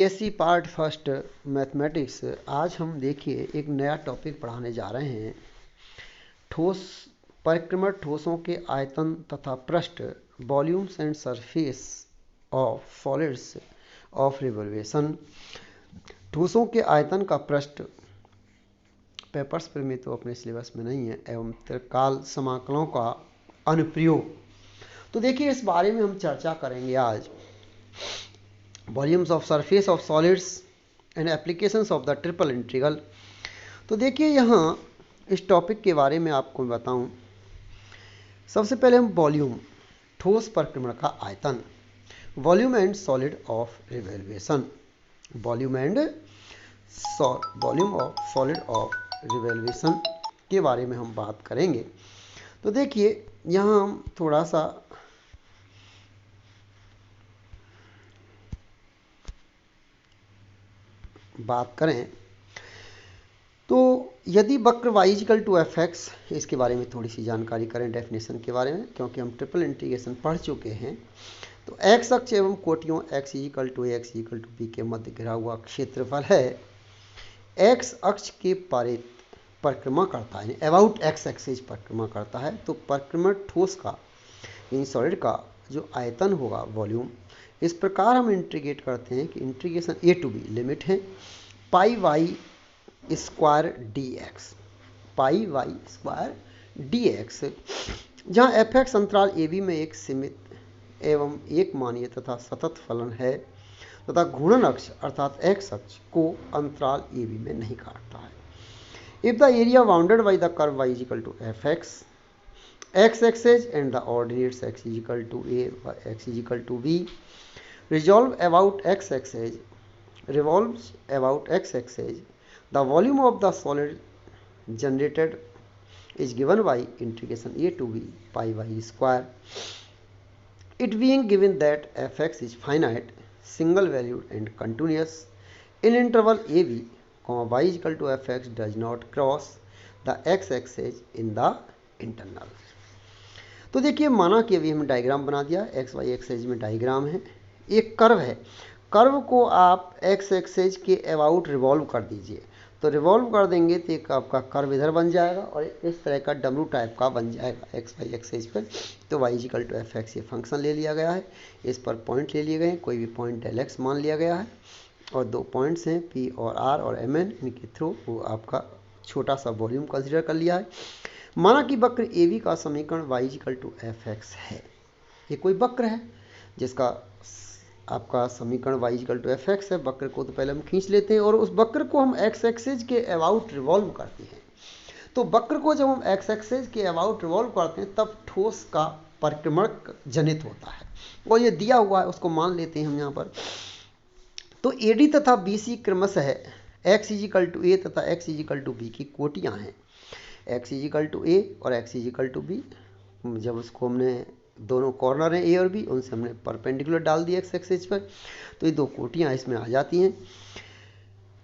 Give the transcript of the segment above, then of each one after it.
SC part first mathematics. आज हम देखिए एक नया टॉपिक पढ़ाने जा रहे हैं। ठोस परिक्रमण ठोसों के आयतन तथा पृष्ठ, volumes and surface of solids of revolution. ठोसों के आयतन का पृष्ठ पेपर्स पर में तो अपने सिलेबस में नहीं है, एवं त्रिकाल समाकलों का अनुप्रयोग। तो देखिए इस बारे में हम चर्चा करेंगे आज। Volumes of surface of solids and applications of the triple integral. तो देखिए यहाँ इस टॉपिक के बारे में आपको बताऊं। सबसे पहले हम वॉल्यूम, ठोस परिक्रमण का आयतन, volume and solid of revolution, volume of solid of revolution के बारे में हम बात करेंगे। तो देखिए यहाँ हम थोड़ा सा बात करें तो यदि वक्र y equal to f x, इसके बारे में थोड़ी सी जानकारी करें डेफिनेशन के बारे में, क्योंकि हम ट्रिपल इंटीग्रेशन पढ़ चुके हैं। तो x अक्ष एवं कोटियों x equal to a x equal to b के मध्य घिरा हुआ क्षेत्रफल है। x अक्ष के परिक्रमा करता है, अबाउट x एक्सिस परिक्रमा करता है। तो परिक्रमण ठोस का यानी सॉलिड का जो आयतन होगा, वॉल्यूम, इस प्रकार हम इंटीग्रेट करते हैं कि integration a to b limit है pi y square d x, pi y square d x, जहाँ एफ एक्स अंतराल ए बी में एक सीमित एवं एक मानीय तथा सतत फलन है तथा घूर्णन अक्ष अर्थात एक्स अक्ष को अंतराल ए बी में नहीं काटता है। If the area bounded by the curve y equal to f x, x axes and the ordinates x equal to a x equal to b revolves about x axis, the volume of the solid generated is given by integration a to b pi y square. It being given that fx is finite, single valued and continuous in interval ab, y equal to fx does not cross the x axis in the internal. तो देखिए माना कि अभी हम diagram बना दिया, x y axes में diagram है, एक कर्व है। कर्व को आप एक्स एक्सेज के अबाउट रिवॉल्व कर दीजिए। तो रिवॉल्व कर देंगे तो एक आपका कर्व इधर बन जाएगा और इस तरह का डब्लू टाइप का बन जाएगा एक्स वाई एक्सेज पर। तो y equal to f x ये फंक्शन ले लिया गया है, इस पर पॉइंट ले लिए गए हैं, कोई भी पॉइंट डेल एक्स मान लिया गया है और दो पॉइंट्स हैं पी और आर और एम एन, इनके थ्रू वो आपका छोटा सा वॉल्यूम कंसिडर कर लिया है। माना कि वक्र ए बी का समीकरण y equal to f x है। ये कोई वक्र है जिसका आपका समीकरण y equal to f x है। वक्र को तो पहले हम खींच लेते हैं और उस वक्र को हम एक्स एक्सेज के अबाउट रिवॉल्व करते हैं। तो वक्र को जब हम एक्स एक्सेज के अबाउट रिवॉल्व करते हैं तब ठोस का परिक्रमण जनित होता है और ये दिया हुआ है, उसको मान लेते हैं हम यहाँ पर। तो AD तथा BC क्रमशः x इक्वल टू a तथा x इक्वल टू b की कोटियाँ हैं। x इक्वल टू a और x इक्वल टू b, जब उसको हमने दोनों कॉर्नर हैं ए और बी, उनसे हमने परपेंडिकुलर डाल दिया एक्स एक्सिस पर, तो ये दो कोटियाँ इसमें आ जाती हैं।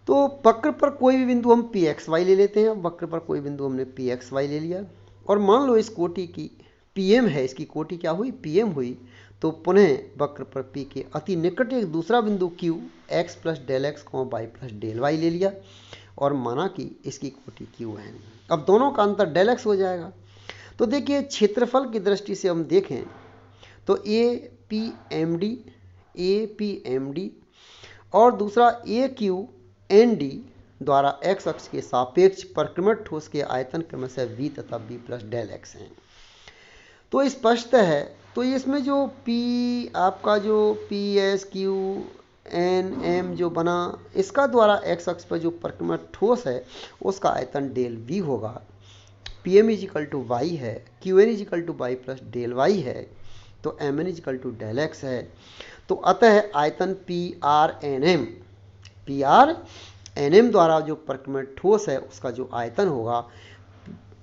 तो वक्र पर कोई भी बिंदु हम पी एक्स वाई ले लेते हैं। वक्र पर कोई बिंदु हमने पी एक्स वाई ले लिया और मान लो इस कोटि की पी एम है, इसकी कोटि क्या हुई, पी एम हुई। तो पुनः वक्र पर पी के अति निकट एक दूसरा बिंदु q x plus del x y plus del y ले लिया और माना कि इसकी कोटि क्यू है। अब दोनों का अंतर डेल एक्स हो जाएगा। तो देखिए क्षेत्रफल की दृष्टि से हम देखें तो ए पी एम डी और दूसरा ए क्यू एन डी द्वारा एक्स अक्ष के सापेक्ष परिक्रमण ठोस के आयतन क्रमशः वी तथा बी प्लस डेल एक्स हैं। तो स्पष्ट है। तो इसमें जो पी आपका जो p s q n m जो बना, इसका द्वारा एक्स अक्ष पर जो परिक्रमण ठोस है उसका आयतन डेल वी होगा। P m equal to y है, q n equal to y plus del y है, तो m n equal to del x है। तो अतः आयतन पी आर एन एम द्वारा जो परिक्रमण ठोस है उसका जो आयतन होगा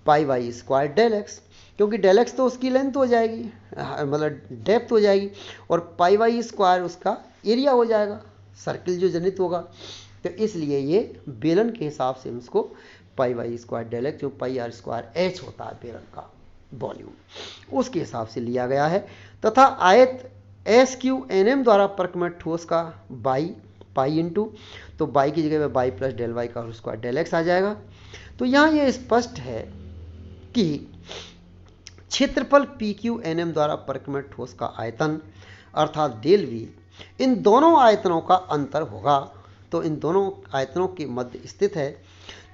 पाई वाई स्क्वायर डेल एक्स, क्योंकि डेल एक्स तो उसकी लेंथ हो जाएगी, मतलब डेप्थ हो जाएगी, और पाई वाई स्क्वायर उसका एरिया हो जाएगा, सर्किल जो जनित होगा। तो इसलिए ये बेलन के हिसाब से उसको पाई वाई स्क्वायर डेल एक्स, जो पाई आर स्क्वायर एच होता है बेलन का वॉल्यूम, उसके हिसाब से लिया गया है। तथा आयत एस क्यू एन एम द्वारा परिक्रमण ठोस का बाई पाई इंटू, तो बाई की जगह पे बाई प्लस डेल वाई का होल स्क्वायर डेल एक्स आ जाएगा। तो यहाँ ये स्पष्ट है कि क्षेत्रफल पी क्यू एन एम द्वारा परिक्रमित ठोस का आयतन अर्थात डेल वी इन दोनों आयतनों का अंतर होगा। तो इन दोनों आयतनों के मध्य स्थित है,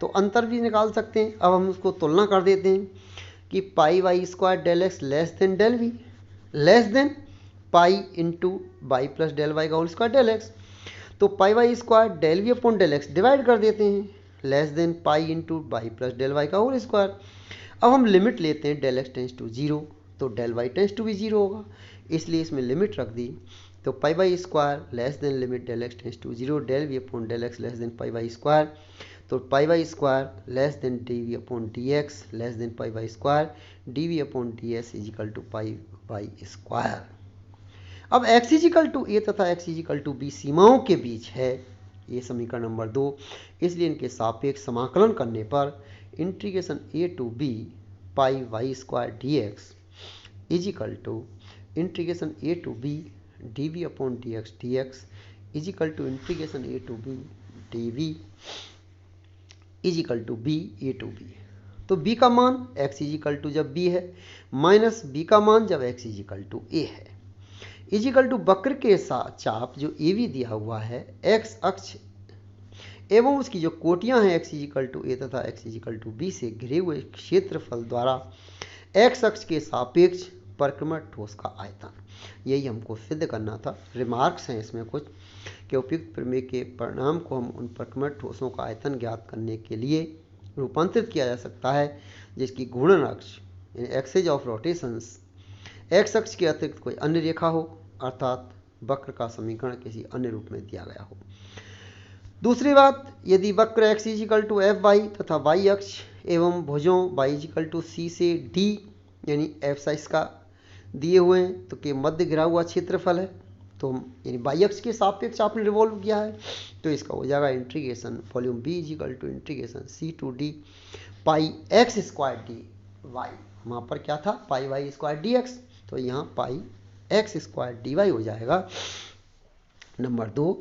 तो अंतर भी निकाल सकते हैं। अब हम उसको तुलना कर देते हैं कि pi y square del x less than del v less than pi into y plus del y का होल स्क्वायर डेल एक्स। तो pi y square del v upon del x divide कर देते हैं, less than pi into y plus del y का whole square. अब हम limit लेते हैं del x tends to zero, तो डेल वाई टेंस टू भी जीरो होगा, इसलिए इसमें लिमिट रख दी। तो pi y square less than limit del x tends to zero del v upon del x less than pi y square. तो pi y square less than d v upon d x less than pi y square d v upon d s is equal to pi y square. अब x equal to a तथा x equal to B सीमाओं के बीच है, ये समीकरण number 2, इसलिए इनके सापेक्ष समाकलन करने पर integration a to b pi y square d x equal to integration a to b d v upon d x equal to integration a to b d v equal to b a to b. तो b का मान x equal to जब b है minus b का मान जब x equal to a है, equal to वक्र के साथ चाप जो ए वी दिया हुआ है x अक्ष एवं उसकी जो कोटियां हैं x इजिकल टू a तथा x इजिकल टू b से घिरे हुए क्षेत्रफल द्वारा x अक्ष के सापेक्ष परिक्रमण ठोस का आयतन, यही हमको सिद्ध करना था। रिमार्क्स हैं इसमें कुछ कि उपयुक्त प्रमेय के परिणाम को हम उन परिक्रमण ठोसों का आयतन ज्ञात करने के लिए रूपांतरित किया जा सकता है जिसकी घूर्णन अक्ष एक्सेज ऑफ रोटेशंस एक्स अक्ष के अतिरिक्त कोई अन्य रेखा हो, अर्थात वक्र का समीकरण किसी अन्य रूप में दिया गया हो। दूसरी बात, यदि वक्र x equal to f y तथा वाई अक्ष एवं भुजों वाई इजिकल टू सी से डी यानी एफ साइज का दिए हुए हैं तो के मध्य घिरा हुआ क्षेत्रफल है, तो यानी वाई अक्ष के सापेक्ष आपने रिवॉल्व किया है, तो इसका हो जाएगा integration volume b equal to integration c to d pi x square d y. वहाँ पर क्या था pi y square d x, तो यहाँ pi x square d y हो जाएगा। नंबर 2,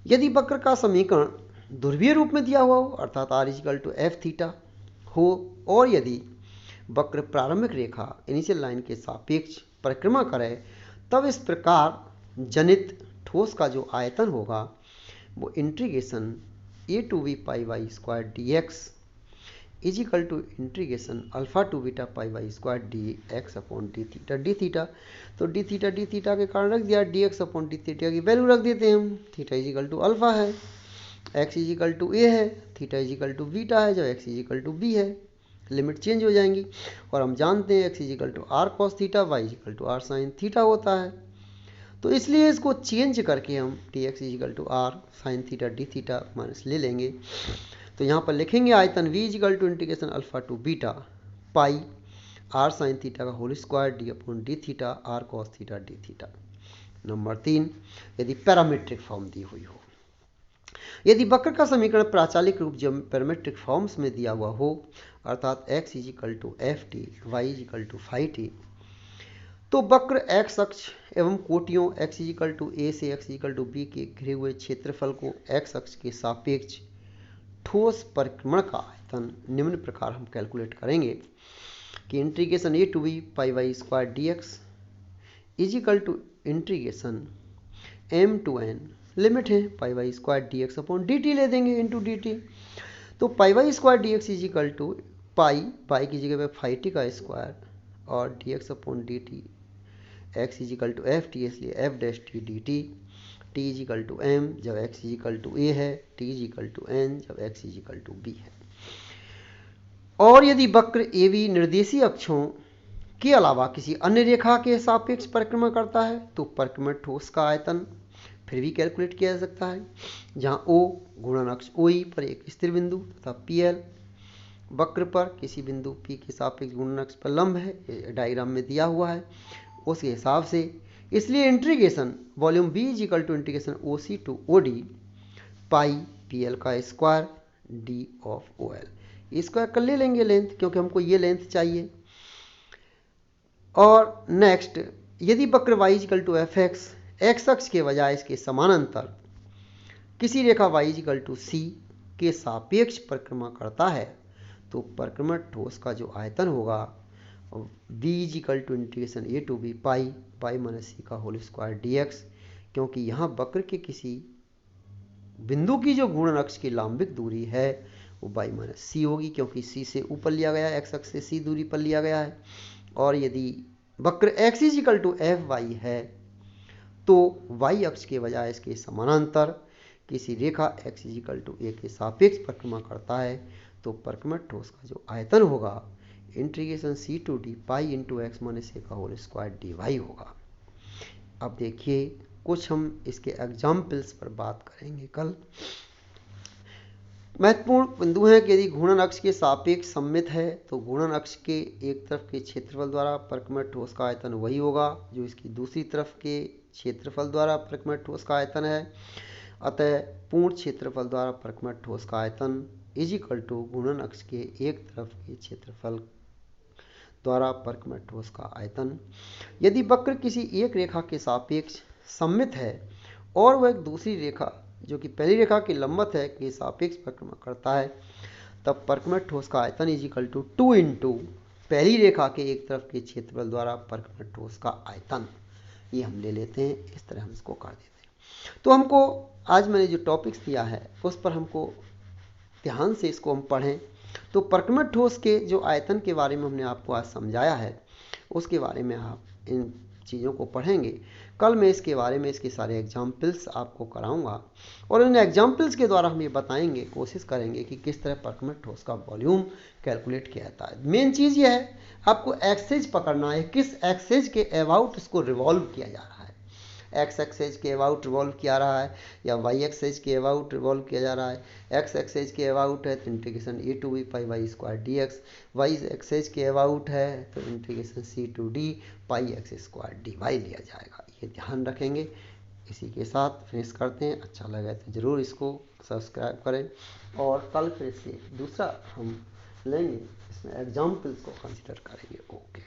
यदि वक्र का समीकरण ध्रुवीय रूप में दिया हुआ हो अर्थात r equal to f theta हो और यदि वक्र प्रारंभिक रेखा इनिशियल लाइन के सापेक्ष परिक्रमा करे, तब इस प्रकार जनित ठोस का जो आयतन होगा वो integration a to v pi y square d x equal to integration alpha to beta pi y square d x upon d theta. तो डी थीटा के कारण रख दिया, d x upon d theta की वैल्यू रख देते हैं हम, थीटा इजिकल टू अल्फा है, एक्स इजिकल टू ए है, थीटा इजिकल टू बीटा है, जब एक्स इजिकल टू बी है लिमिट चेंज हो जाएंगी और हम जानते हैं x equal to r cos theta y equal to r sine theta होता है। तो इसलिए इसको चेंज करके हम t x equal to r sine theta d theta minus ले लेंगे, तो यहाँ पर लिखेंगे आयतन v equal to integration alpha to beta pi r sine theta का whole square d upon d theta r cos theta d theta. Number 3, यदि parametric form दी हुई हो, यदि वक्र का समीकरण प्राचालिक रूप जब पैरामीट्रिक फॉर्म्स में दिया हुआ हो अर्थात x equal to f t y equal to phi t, तो वक्र x अक्ष एवं कोटियों x इजिकल टू ए से x इजिकल टू बी के घिरे हुए क्षेत्रफल को x अक्ष के सापेक्ष ठोस परिक्रमण का आयतन निम्न प्रकार हम कैलकुलेट करेंगे कि integration a to b pi y square d x equal to integration m to n limit है pi y square d x upon d t ले देंगे इंटू डी टी। तो pi y square d x equal to pi की जगह पे phi t का square और d x upon d t x equal to f t इसलिए f dash t d t t equal to M जब x equal to a है, T equal to N जब x equal to b है। और यदि वक्र A B निर्देशीय अक्षों के अलावा किसी अन्य रेखा के सापेक्ष परिक्रमण करता है तो परिक्रमण ठोस का आयतन फिर भी कैलकुलेट किया जा सकता है, जहाँ ओ घूर्णन अक्ष ओ ई पर एक स्थिर बिंदु तथा पी एल वक्र पर किसी बिंदु पी के सापेक्ष घूर्णन अक्ष पर लंब है, डायग्राम में दिया हुआ है उसके हिसाब से। इसलिए integration volume b equal to integration o c to o d pi p l का square d of o l, square कर ले लेंगे लेंथ क्योंकि हमको ये लेंथ चाहिए। और नेक्स्ट, यदि वक्र y equal to f x x अक्ष के बजाय इसके समानांतर किसी रेखा y इक्वल टू सी के सापेक्ष परिक्रमा करता है तो परिक्रमण ठोस का जो आयतन होगा v equal to integration a to b pi y minus c का होल स्क्वायर dx, क्योंकि यहाँ वक्र के किसी बिंदु की जो घूर्णन अक्ष की लांबिक दूरी है वो y माइनस सी होगी, क्योंकि c से ऊपर लिया गया है, x अक्ष से c दूरी पर लिया गया है। और यदि वक्र x equal to f y है तो y अक्ष के बजाय इसके समानांतर किसी रेखा x इक्वल टू a के सापेक्ष परिक्रमा करता है तो परिक्रमण ठोस का जो आयतन होगा integration c to d pi into x minus a का होल स्क्वायर डी वाई होगा। अब देखिए कुछ हम इसके एग्जाम्पल्स पर बात करेंगे कल। महत्वपूर्ण बिंदु है कि यदि घूर्णन अक्ष के सापेक्ष सममित है तो घूर्णन अक्ष के एक तरफ के क्षेत्रफल द्वारा परिक्रमण ठोस का आयतन वही होगा जो इसकी दूसरी तरफ के क्षेत्रफल द्वारा परिक्रमण ठोस का आयतन है। अतः पूर्ण क्षेत्रफल द्वारा परिक्रमण ठोस का आयतन इज इक्वल टू घूर्णन अक्ष के एक तरफ के क्षेत्रफल द्वारा परिक्रमण ठोस का आयतन। यदि वक्र किसी एक रेखा के सापेक्ष सममित है और वह एक दूसरी रेखा जो कि पहली रेखा की लंबवत है के सापेक्ष परिक्रमा करता है तब परिक्रमण ठोस का आयतन इज इक्वल टू 2 इंटू पहली रेखा के एक तरफ के क्षेत्रफल द्वारा परिक्रमण ठोस का आयतन। ये हम ले लेते हैं, इस तरह हम इसको कर देते हैं। तो हमको आज मैंने जो टॉपिक्स दिया है उस पर हमको ध्यान से इसको हम पढ़ें। तो परिक्रमण ठोस के जो आयतन के बारे में हमने आपको आज समझाया है उसके बारे में आप इन चीज़ों को पढ़ेंगे। कल मैं इसके बारे में इसके सारे एग्जाम्पल्स आपको कराऊंगा और इन एग्जाम्पल्स के द्वारा हम ये बताएंगे, कोशिश करेंगे कि किस तरह परिक्रमण ठोस का वॉल्यूम कैलकुलेट किया जाता है। मेन चीज़ ये है आपको एक्सेज पकड़ना है, किस एक्सेज के अबाउट इसको रिवॉल्व किया जा रहा है। एक्स एक्सेज के अबाउट रिवॉल्व किया रहा है या वाई एक्सेज के अबाउट रिवॉल्व किया जा रहा है। एक्स एक्सेज के अबाउट है तो integration a to b pi y square d x, y axes के अबाउट है तो integration c to d pi x square d y लिया जाएगा। ये ध्यान रखेंगे। इसी के साथ फिनिश करते हैं। अच्छा लगे तो ज़रूर इसको सब्सक्राइब करें और कल फिर से दूसरा हम लेंगे, इसमें एग्जाम्पल्स को कंसिडर करेंगे। ओके।